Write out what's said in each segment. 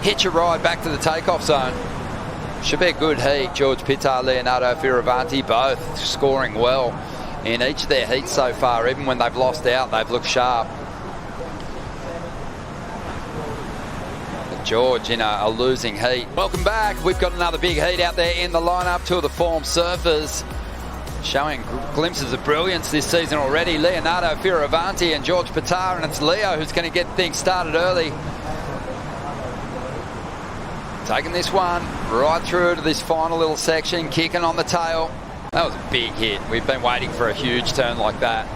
hitch a ride back to the takeoff zone. Should be a good heat. G.Pittar, Leonardo Fioravanti, both scoring well in each of their heats so far. Even when they've lost out, they've looked sharp. But George in a losing heat. Welcome back. We've got another big heat out there in the lineup. Two of the form surfers showing glimpses of brilliance this season already. Leonardo Fioravanti and G.Pittar, and it's Leo who's going to get things started early. Taking this one right through to this final little section, kicking on the tail. That was a big hit. We've been waiting for a huge turn like that.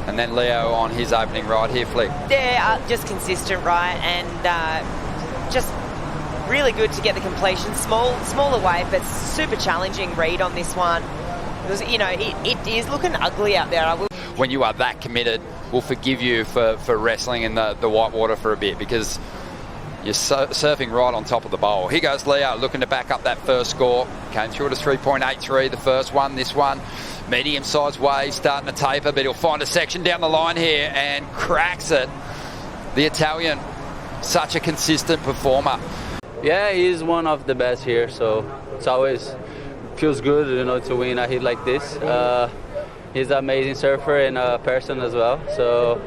And then Leo on his opening ride here, Flick. They're just consistent, right? And just really good to get the completion. Smaller wave, but super challenging read on this one. Because, you know, it is looking ugly out there. When you are that committed, we'll forgive you for wrestling in the white water for a bit, because you're surfing right on top of the bowl. Here goes Leo looking to back up that first score. Came through at a 3.83, the first one. This one, medium-sized wave, starting to taper, but he'll find a section down the line here and cracks it. The Italian, such a consistent performer. Yeah, he's one of the best here, so it's always feels good, you know, to win a hit like this. He's an amazing surfer and a person as well. So,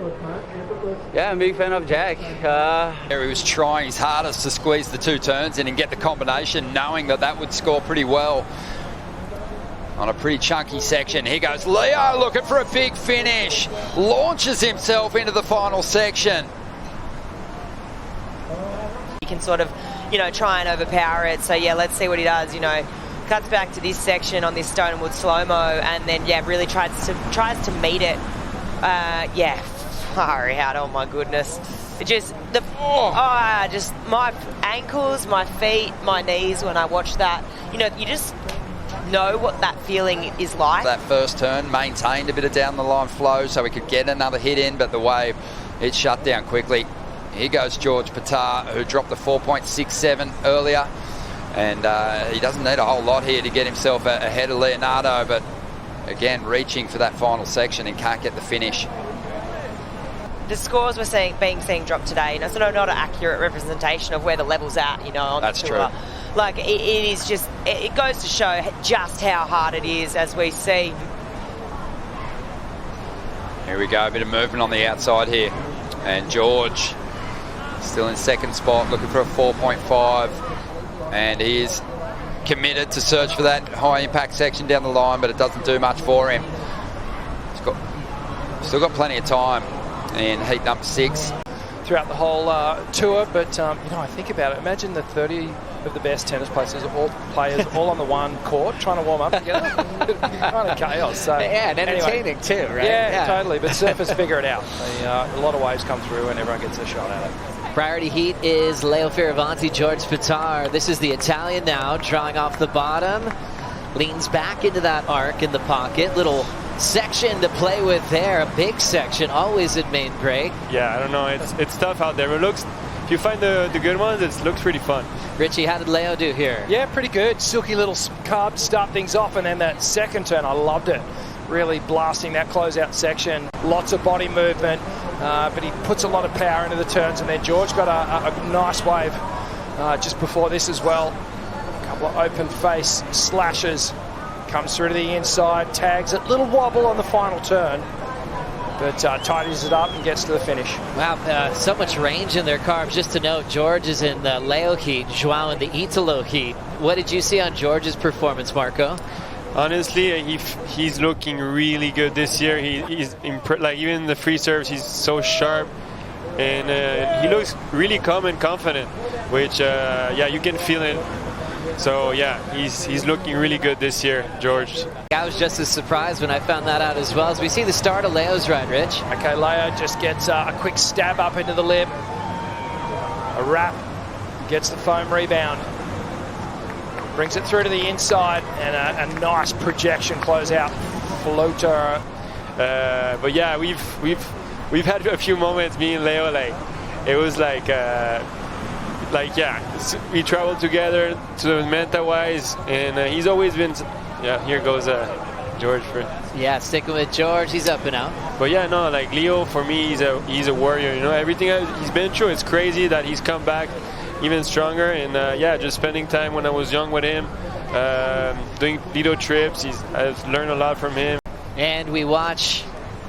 yeah, I'm a big fan of Jack. He was trying his hardest to squeeze the two turns in and get the combination, knowing that would score pretty well on a pretty chunky section. Here goes Leo looking for a big finish. Launches himself into the final section. He can sort of, you know, try and overpower it. So, yeah, let's see what he does, you know. Cuts back to this section on this Stonewood slow-mo, and then, yeah, really tries to meet it. Yeah, far out, oh my goodness. It just, just my ankles, my feet, my knees when I watch that, you know, you just know what that feeling is like. That first turn maintained a bit of down the line flow so we could get another hit in, but the wave, it shut down quickly. Here goes G.Pittar, who dropped the 4.67 earlier. And he doesn't need a whole lot here to get himself ahead of Leonardo, but again, reaching for that final section and can't get the finish. The scores we're being seen drop today, you know, sort of not an accurate representation of where the level's at, you know, on That's the tour. True. Like, it is just, it goes to show just how hard it is, as we see. Here we go, a bit of movement on the outside here. And George still in second spot, looking for a 4.5. And he is committed to search for that high impact section down the line, but it doesn't do much for him. He's still got plenty of time in heat number 6. Throughout the whole tour, but you know, I think about it. Imagine the 30 of the best tennis players all on the one court trying to warm up together. Kind of chaos. So, yeah, and entertaining too, right? Yeah, totally. But surfers figure it out. A lot of waves come through, and everyone gets a shot at it. Priority heat is L.Fioravanti, G.Pittar. This is the Italian now, drawing off the bottom. Leans back into that arc in the pocket. Little section to play with there. A big section, always at main break. Yeah, I don't know. It's tough out there. But if you find the good ones, it looks pretty fun. Richie, how did Leo do here? Yeah, pretty good. Silky little carb to start things off, and then that second turn, I loved it. Really blasting that closeout section. Lots of body movement, but he puts a lot of power into the turns, and then George got a nice wave just before this as well. A couple of open face slashes. Comes through to the inside, tags it, little wobble on the final turn, but tidies it up and gets to the finish. Wow, so much range in their carbs. Just to note, George is in the Leo heat, Joao in the Italo heat. What did you see on George's performance, Marco? Honestly, he's looking really good this year. He's like, even the free serves, he's so sharp, and he looks really calm and confident, which yeah, you can feel it. So yeah, he's looking really good this year, George. I was just as surprised when I found that out as well. As we see the start of Leo's ride, Rich. Okay, Leo just gets a quick stab up into the lip, a wrap, gets the foam rebound. Brings it through to the inside, and a nice projection closeout floater. But yeah, we've had a few moments, me and Leo, like it was like yeah, we traveled together to Menta-wise, and he's always been. Yeah, here goes George for. Yeah, sticking with George, he's up and out. But yeah, no, like Leo for me, he's a warrior. You know, everything he's been through, it's crazy that he's come back even stronger. And yeah, just spending time when I was young with him, doing little trips. I've learned a lot from him. And we watch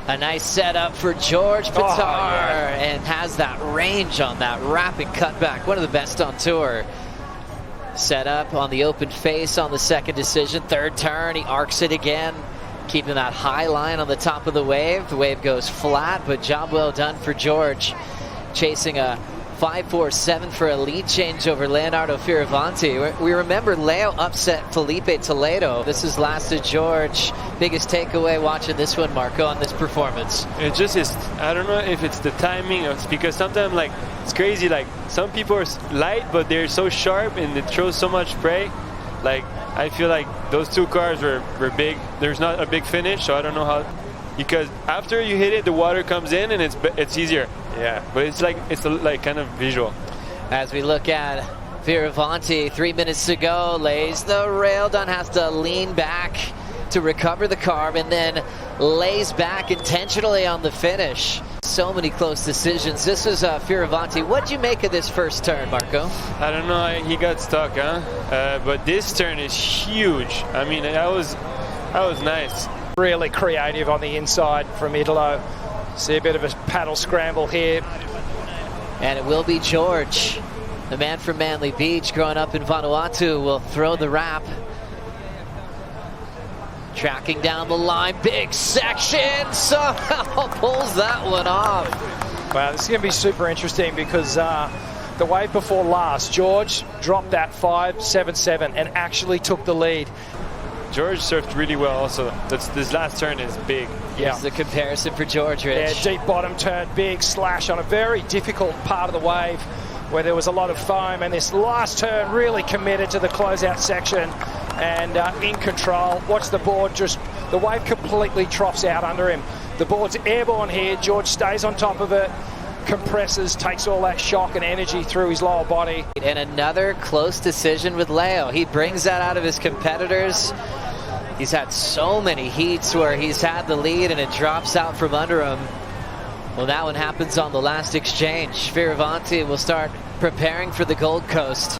a nice setup for G.Pittar, and has that range on that rapid cutback. One of the best on tour. Set up on the open face on the second decision. Third turn, he arcs it again, keeping that high line on the top of the wave. The wave goes flat, but job well done for George. Chasing a 5-4-7 for a lead change over Leonardo Fioravanti. We remember Leo upset Felipe Toledo. This is lasted George. Biggest takeaway watching this one, Marco, on this performance? It just is, I don't know if it's the timing, or it's because sometimes like it's crazy, like some people are light but they're so sharp and it throws so much spray. Like I feel like those two cars were big. There's not a big finish, so I don't know how, because after you hit it the water comes in and it's easier. Yeah, but it's like kind of visual. As we look at Fioravanti, 3 minutes to go, lays the rail down, has to lean back to recover the carb, and then lays back intentionally on the finish. So many close decisions. This is Fioravanti. What'd you make of this first turn, Marco? I don't know, he got stuck, huh? But this turn is huge. I mean, that was nice. Really creative on the inside from Italo. See a bit of a paddle scramble here. And it will be George, the man from Manly Beach, growing up in Vanuatu, will throw the wrap. Tracking down the line, big section, somehow pulls that one off. Wow, this is going to be super interesting because the wave before last, George dropped that 5.77 and actually took the lead. George surfed really well also. This last turn is big. Yeah. Here's the comparison for George, Rich. Yeah, deep bottom turn, big slash on a very difficult part of the wave where there was a lot of foam, and this last turn really committed to the closeout section and in control. Watch the board, just the wave completely troughs out under him. The board's airborne here. George stays on top of it, compresses, takes all that shock and energy through his lower body. And another close decision with Leo. He brings that out of his competitors. He's had so many heats where he's had the lead and it drops out from under him. Well, that one happens on the last exchange. Fioravanti will start preparing for the Gold Coast.